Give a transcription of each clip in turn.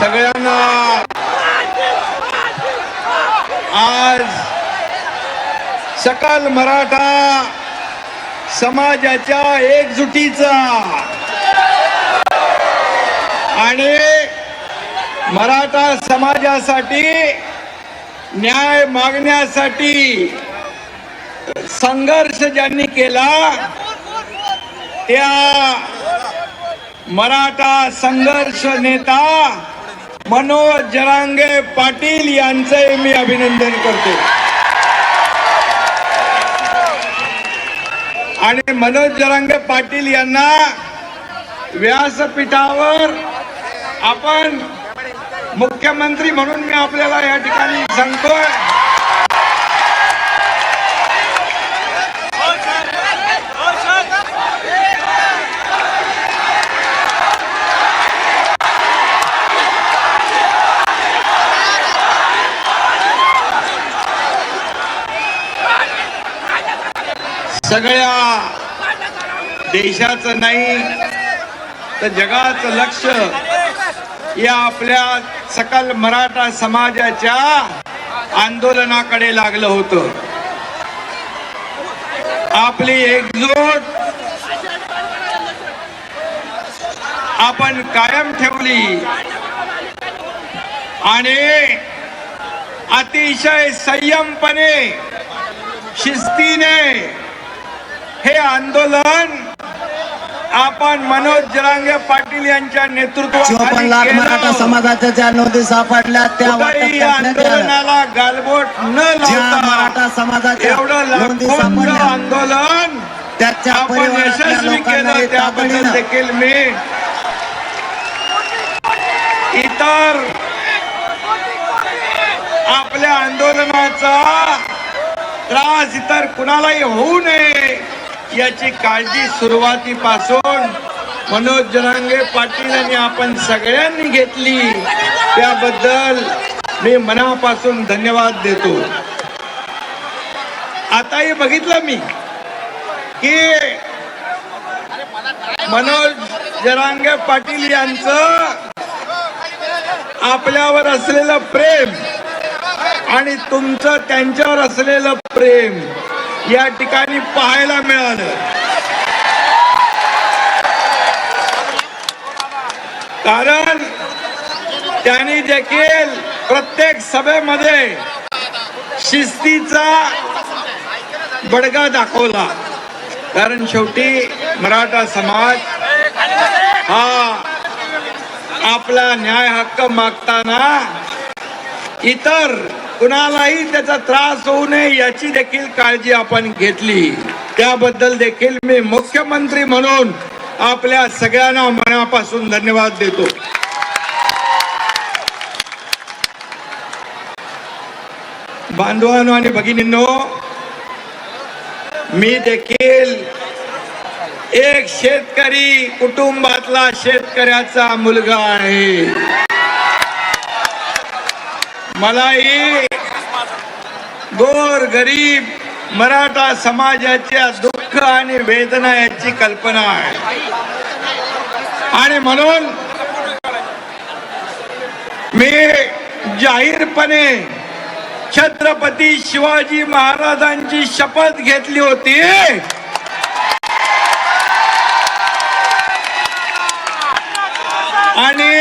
सगळ्यांना आज सकल मराठा समाजाच्या एकजुटीचा आणि मराठा समाजासाठी न्याय मागण्यासाठी संघर्ष ज्यांनी केला त्या मराठा संघर्ष नेता मनोज जरांगे पाटील यांचे मी अभिनंदन करतो। आणि मनोज जरांगे पाटील यांना व्यासपीठावर आपण मुख्यमंत्री म्हणून मी आपल्याला या ठिकाणी सांगतोय। सगळ्या देशाचं नाही तर जगाचं लक्ष या आपल्या सकल मराठा समाजाच्या आंदोलनाकडे लागलं होतं। आपली एकजूट आपण कायम ठेवली आणि अतिशय संयमपणे शिस्तीने हे आंदोलन आपण मनोज जरांगे पाटील यांच्या नेतृत्वाखाली मराठा समाजाच्या ज्या नोंदी सापडल्या त्या आंदोलनाला गालबोट न लावता मराठा समाजाच्या एवढं लाखोंचं आंदोलन आपण यशस्वी केलं त्याबद्दल देखील मी इतर आपल्या आंदोलनाचा त्रास इतर कुणालाही होऊ नये याची काळजी सुरुवातीपासून मनोज जरांगे पाटील यांनी आपण सगळ्यांनी घेतली त्याबद्दल मी मनापासून धन्यवाद देतो। आताही बघितलं मी की मनोज जरांगे पाटील यांचं आपल्यावर असलेलं प्रेम आणि तुमचं त्यांच्यावर असलेलं प्रेम या ठिकाणी पाहायला मिळालं। कारण त्यांनी देखील प्रत्येक सभेमध्ये शिस्तीचा बडगा दाखवला। कारण शेवटी मराठा समाज हा आपला न्याय हक्क मागताना इतर कुणालाही त्याचा त्रास होऊ नये याची देखील काळजी आपण घेतली। त्याबद्दल देखील मी मुख्यमंत्री म्हणून आपल्या सगळ्यांना मनापासून धन्यवाद देतो। बांधवांनो आणि भगिनींनो, मी देखील एक शेतकरी कुटुंबातला शेतकऱ्याचा मुलगा आहे। मलाही गोर गरीब मराठा समाजाच्या दुःख आणि वेदना याची कल्पना आहे आणि म्हणून मी जाहीरपणे छत्रपती शिवाजी महाराजांची शपथ घेतली होती आणि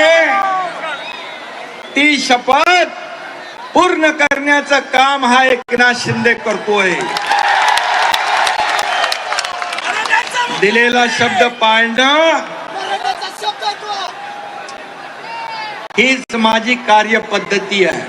ती शपथ पूर्ण करण्याचं काम हा एकनाथ शिंदे करतोय। दिलेला शब्द पाळणं हीच माझी कार्यपद्धती आहे।